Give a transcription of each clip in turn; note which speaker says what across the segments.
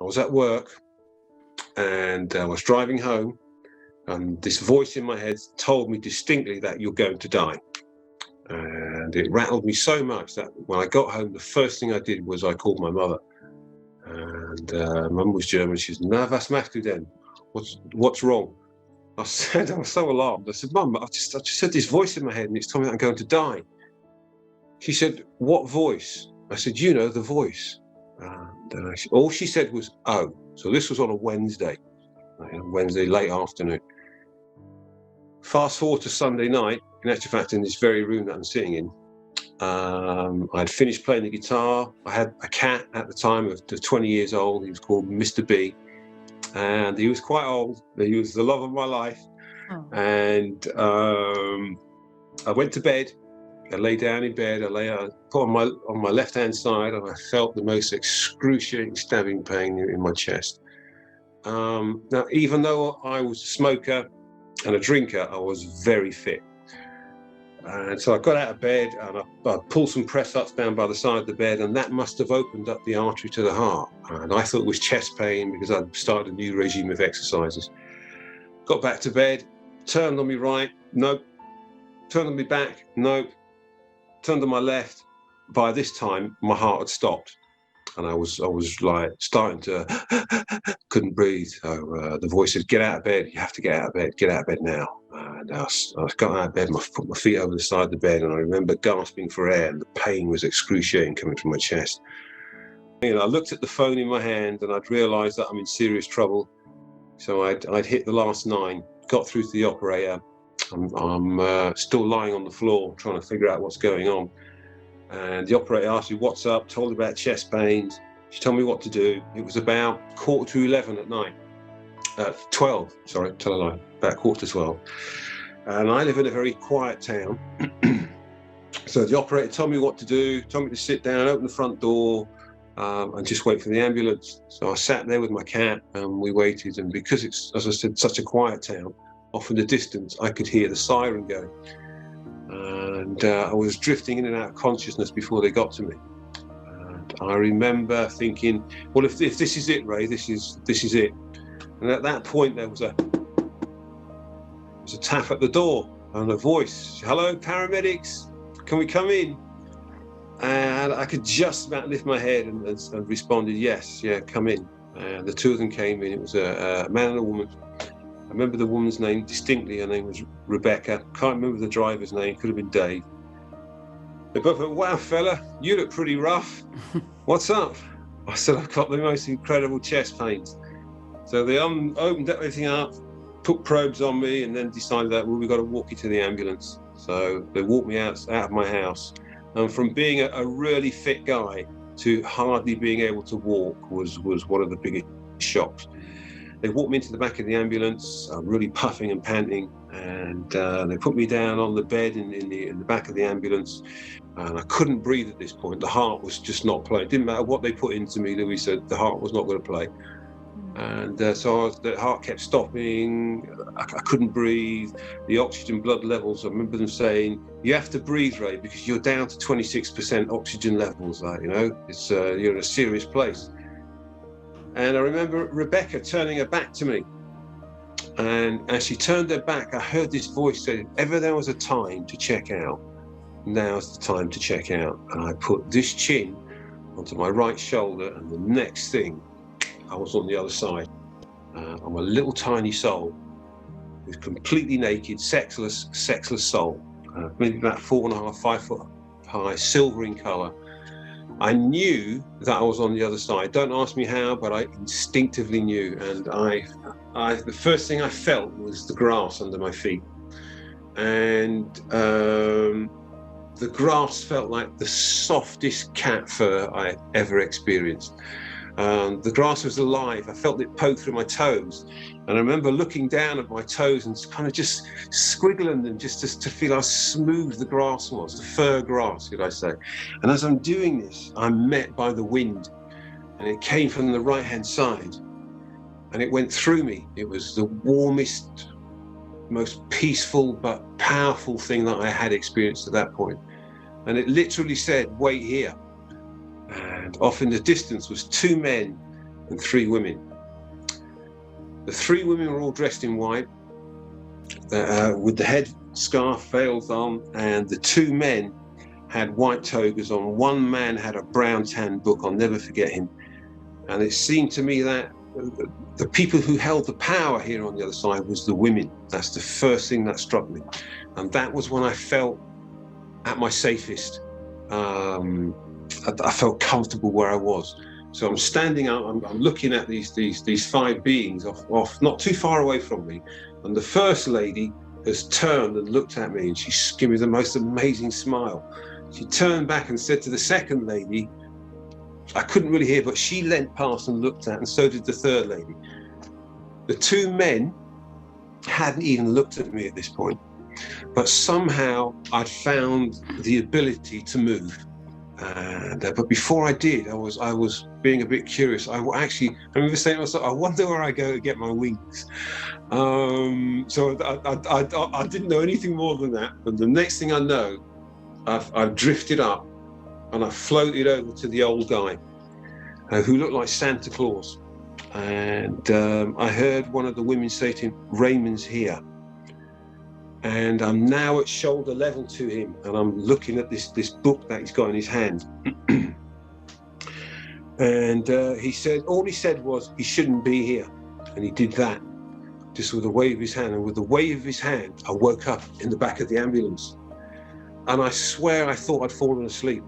Speaker 1: was at work and I was driving home, and this voice in my head told me distinctly that you're going to die. And it rattled me so much that when I got home, the first thing I did was I called my mother. And Mum was German. She said, "Na, was machst du denn? What's wrong?" I was so alarmed. I said, "Mum, I just said this voice in my head and it's telling me I'm going to die." She said, "What voice?" I said, "You know, the voice." And all she said was, "Oh." So this was on a Wednesday late afternoon. Fast forward to Sunday night, in actual fact, in this very room that I'm sitting in, I'd finished playing the guitar. I had a cat at the time of 20 years old. He was called Mr. B. And he was quite old. He was the love of my life. Oh. And I went to bed. I lay down in bed. I put on my left-hand side, and I felt the most excruciating stabbing pain in my chest. Now, even though I was a smoker and a drinker, I was very fit. And so I got out of bed and I pulled some press-ups down by the side of the bed, and that must have opened up the artery to the heart. And I thought it was chest pain because I'd started a new regime of exercises. Got back to bed, turned on me right, nope. Turned on me back, nope. Turned on my left. By this time, my heart had stopped. And I was like starting to, couldn't breathe. So the voice said, "Get out of bed. You have to get out of bed. Get out of bed now." And I got out of bed, put my feet over the side of the bed, and I remember gasping for air, and the pain was excruciating coming from my chest. I looked at the phone in my hand, and I'd realised that I'm in serious trouble. So I'd hit the last 9, got through to the operator. I'm still lying on the floor trying to figure out what's going on. And the operator asked me what's up, told about chest pains. She told me what to do. It was about 11:15 at night. 12, sorry, tell a lie, about 11:45. And I live in a very quiet town. So the operator told me what to do, told me to sit down, open the front door, and just wait for the ambulance. So I sat there with my cat and we waited. And because it's, as I said, such a quiet town, off in the distance, I could hear the siren go. And I was drifting in and out of consciousness before they got to me. And I remember thinking, well, if this is it, Ray, this is it. And at that point, there was a tap at the door and a voice, "Hello, paramedics, can we come in?" And I could just about lift my head and responded, "Yes, yeah, come in." And the two of them came in. It was a man and a woman. I remember the woman's name distinctly. Her name was Rebecca. Can't remember the driver's name. Could have been Dave. They both went, "Wow, fella, you look pretty rough. What's up?" I said, "I've got the most incredible chest pains." So they opened everything up, put probes on me, and then decided that, well, we've got to walk you to the ambulance. So they walked me out of my house. And from being a really fit guy to hardly being able to walk was one of the biggest shocks. They walked me into the back of the ambulance, really puffing and panting, and they put me down on the bed in the back of the ambulance, and I couldn't breathe at this point. The heart was just not playing. It didn't matter what they put into me, Louis said, the heart was not going to play. And so the heart kept stopping. I couldn't breathe. The oxygen blood levels, I remember them saying, "You have to breathe, Ray, because you're down to 26% oxygen levels. It's you're in a serious place." And I remember Rebecca turning her back to me. And as she turned her back, I heard this voice say, "If ever there was a time to check out, now's the time to check out." And I put this chin onto my right shoulder, and the next thing, I was on the other side. I'm a little tiny soul, who's completely naked, sexless soul, maybe about 4.5, 5 foot high, silver in colour. I knew that I was on the other side. Don't ask me how, but I instinctively knew. And the first thing I felt was the grass under my feet. And the grass felt like the softest cat fur I had ever experienced. The grass was alive. I felt it poke through my toes. And I remember looking down at my toes and kind of just squiggling them just to feel how smooth the grass was, the fur grass, should I say. And as I'm doing this, I'm met by the wind, and it came from the right-hand side, and it went through me. It was the warmest, most peaceful but powerful thing that I had experienced at that point. And it literally said, "Wait here." And off in the distance was 2 men and 3 women. The 3 women were all dressed in white, with the head scarf, veils on, and the 2 men had white togas on. One man had a brown tan book, I'll never forget him. And it seemed to me that the people who held the power here on the other side was the women. That's the first thing that struck me. And that was when I felt at my safest. I felt comfortable where I was. So I'm standing up, I'm looking at these 5 beings off not too far away from me. And the first lady has turned and looked at me, and she gave me the most amazing smile. She turned back and said to the second lady, I couldn't really hear, but she leant past and looked at, and so did the third lady. The 2 men hadn't even looked at me at this point, but somehow I'd found the ability to move. But before I did, I was being a bit curious. I remember saying to myself, I wonder where I go to get my wings. So I didn't know anything more than that. But the next thing I know, I've drifted up and I floated over to the old guy who looked like Santa Claus. And I heard one of the women say to him, Raymond's here. And I'm now at shoulder level to him, and I'm looking at this book that he's got in his hand. And all he said was, he shouldn't be here. And he did that, just with a wave of his hand. And with the wave of his hand, I woke up in the back of the ambulance. And I swear I thought I'd fallen asleep.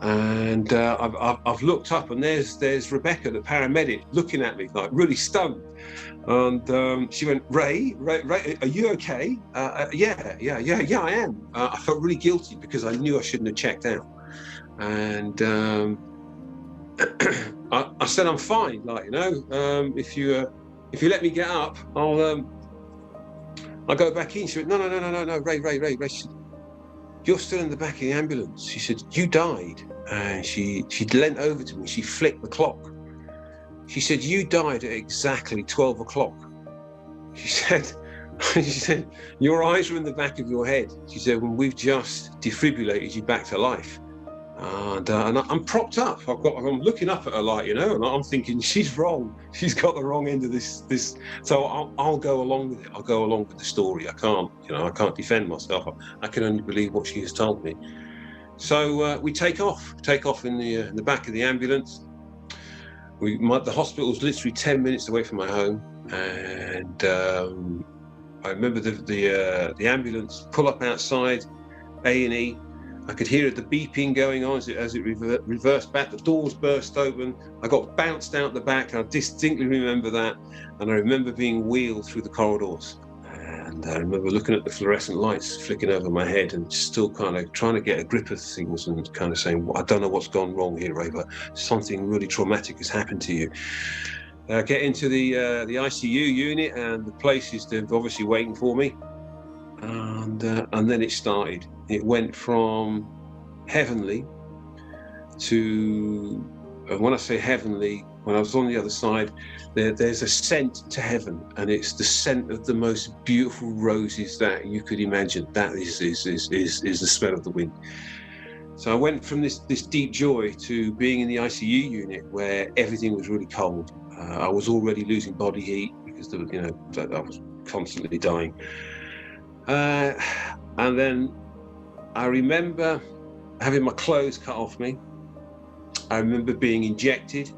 Speaker 1: And I've looked up, and there's Rebecca, the paramedic, looking at me like really stunned. And she went, Ray, are you okay? Yeah, I am. I felt really guilty because I knew I shouldn't have checked out. And I said, I'm fine. If you let me get up, I'll go back in. She went, no, Ray. She said, you're still in the back of the ambulance. She said, you died. And she leant over to me. She flicked the clock. She said, you died at exactly 12 o'clock. She said, your eyes were in the back of your head. She said, well, we've just defibrillated you back to life. And I'm propped up. I'm looking up at her and I'm thinking, she's wrong. She's got the wrong end of this. So I'll go along with it. I'll go along with the story. I can't defend myself. I can only believe what she has told me. So we take off in the back of the ambulance. The hospital was literally 10 minutes away from my home, and I remember the ambulance pull up outside A&E. I could hear the beeping going on as it reversed back. The doors burst open. I got bounced out the back. I distinctly remember that, and I remember being wheeled through the corridors. And I remember looking at the fluorescent lights flicking over my head and still kind of trying to get a grip of things and kind of saying, well, I don't know what's gone wrong here, Ray, but something really traumatic has happened to you. Get into the ICU unit, and the place is obviously waiting for me. And then it started. It went from heavenly to, and when I say heavenly, when I was on the other side, there's a scent to heaven, and it's the scent of the most beautiful roses that you could imagine. That is the smell of the wind. So I went from this deep joy to being in the ICU unit where everything was really cold. I was already losing body heat because I was constantly dying. And then I remember having my clothes cut off me. I remember being injected.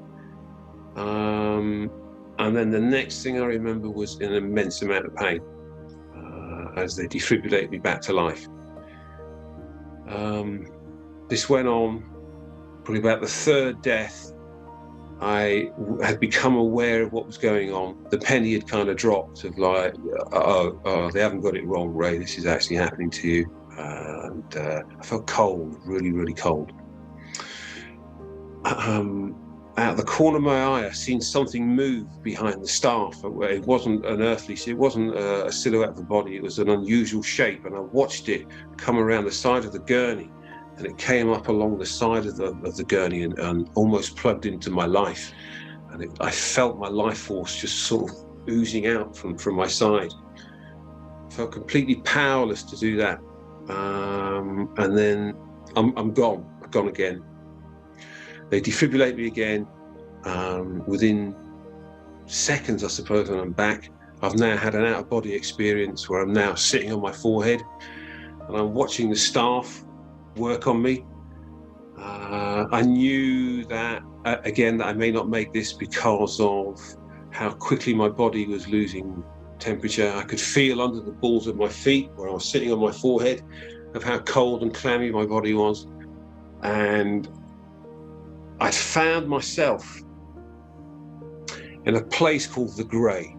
Speaker 1: And then the next thing I remember was an immense amount of pain as they defibrillated me back to life. This went on probably about the 3rd death. I had become aware of what was going on. The penny had kind of dropped of like, oh, they haven't got it wrong, Ray. This is actually happening to you. And I felt cold, really, really cold. Out of the corner of my eye, I seen something move behind the staff. It wasn't an earthly, it wasn't a silhouette of a body. It was an unusual shape, and I watched it come around the side of the gurney, and it came up along the side of the gurney and almost plugged into my life. And I felt my life force just sort of oozing out from my side. I felt completely powerless to do that. And then I'm gone again. They defibrillate me again, within seconds, I suppose, when I'm back, I've now had an out-of-body experience where I'm now sitting on my forehead and I'm watching the staff work on me. I knew that, again, that I may not make this because of how quickly my body was losing temperature. I could feel under the balls of my feet where I was sitting on my forehead of how cold and clammy my body was. And I found myself in a place called the Grey.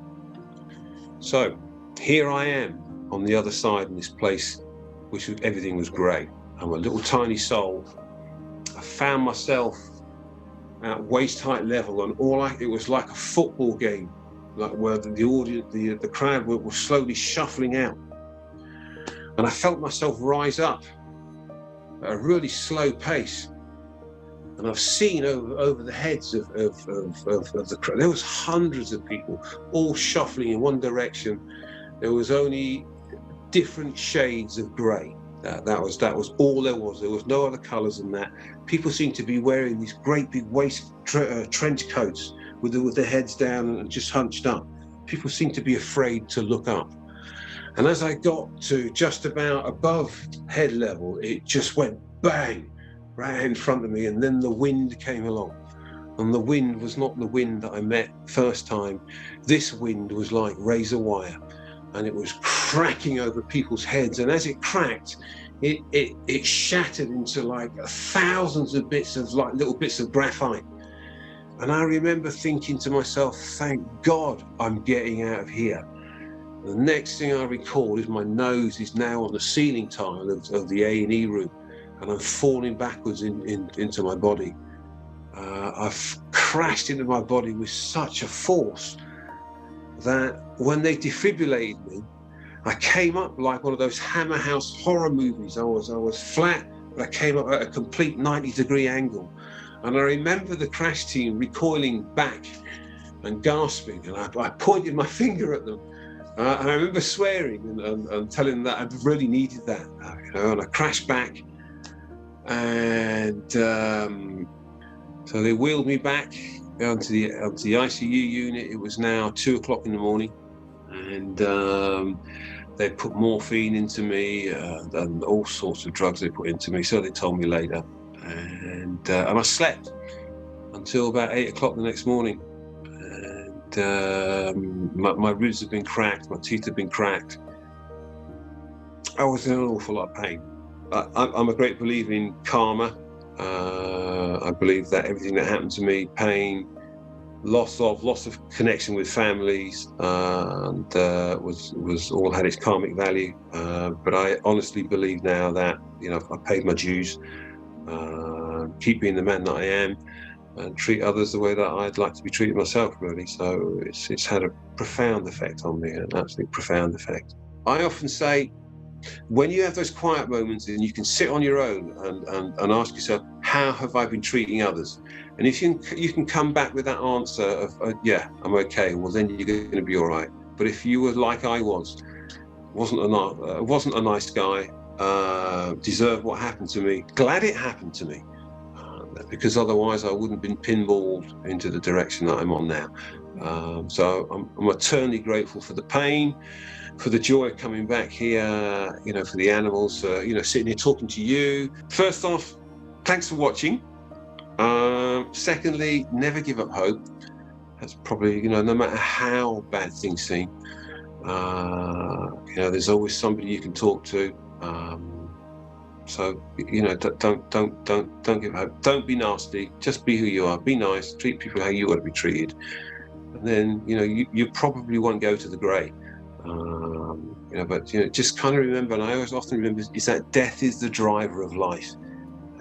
Speaker 1: So here I am on the other side in this place, which everything was grey. I'm a little tiny soul. I found myself at waist height level, and it was like a football game, like where the audience, the crowd were slowly shuffling out, and I felt myself rise up at a really slow pace. And I've seen over the heads of the crowd, there was hundreds of people all shuffling in one direction. There was only different shades of grey. That was all there was. There was no other colours than that. People seemed to be wearing these great big trench coats with their heads down and just hunched up. People seemed to be afraid to look up. And as I got to just about above head level, it just went bang right in front of me, and then the wind came along. And the wind was not the wind that I met first time. This wind was like razor wire, and it was cracking over people's heads. And as it cracked, it shattered into like thousands of bits of like little bits of graphite. And I remember thinking to myself, thank God I'm getting out of here. The next thing I recall is my nose is now on the ceiling tile of the A&E room, and I'm falling backwards into my body. I've crashed into my body with such a force that when they defibrillated me, I came up like one of those Hammer House horror movies. I was flat, but I came up at a complete 90-degree angle. And I remember the crash team recoiling back and gasping, and I pointed my finger at them. And I remember swearing and telling them that I really needed that, and I crashed back. And so they wheeled me back onto the ICU unit. It was now 2 o'clock in the morning, and they put morphine into me and all sorts of drugs they put into me. So they told me later, and I slept until about 8 o'clock the next morning. And my ribs had been cracked, my teeth had been cracked. I was in an awful lot of pain. I'm a great believer in karma. I believe that everything that happened to me, pain, loss of connection with families, and was all had its karmic value. But I honestly believe now that I paid my dues, keep being the man that I am, and treat others the way that I'd like to be treated myself, really. So it's had a profound effect on me, an absolutely profound effect. I often say, when you have those quiet moments and you can sit on your own and ask yourself, how have I been treating others? And if you can come back with that answer of, yeah, I'm okay, well, then you're going to be all right. But if you were like I wasn't a nice guy, deserved what happened to me, glad it happened to me, because otherwise I wouldn't have been pinballed into the direction that I'm on now. So I'm eternally grateful for the pain, for the joy of coming back here, for the animals, sitting here talking to you. First off, thanks for watching. Secondly, never give up hope. That's probably, no matter how bad things seem, there's always somebody you can talk to. So, don't give up. Don't be nasty. Just be who you are. Be nice. Treat people how you want to be treated. And then, you probably won't go to the grey. But just kind of remember, and I always often remember, is that death is the driver of life.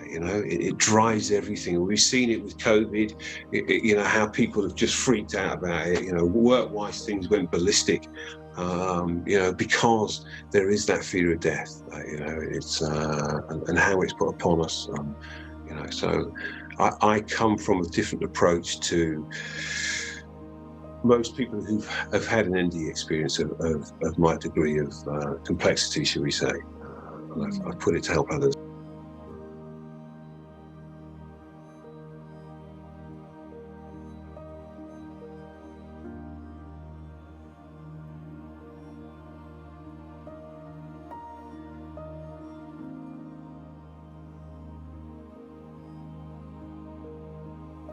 Speaker 1: It drives everything. We've seen it with COVID. How people have just freaked out about it. Work-wise, things went ballistic. Because there is that fear of death. It's and how it's put upon us. So I come from a different approach to most people who have had an NDE experience of my degree of complexity, shall we say. I've put it to help others.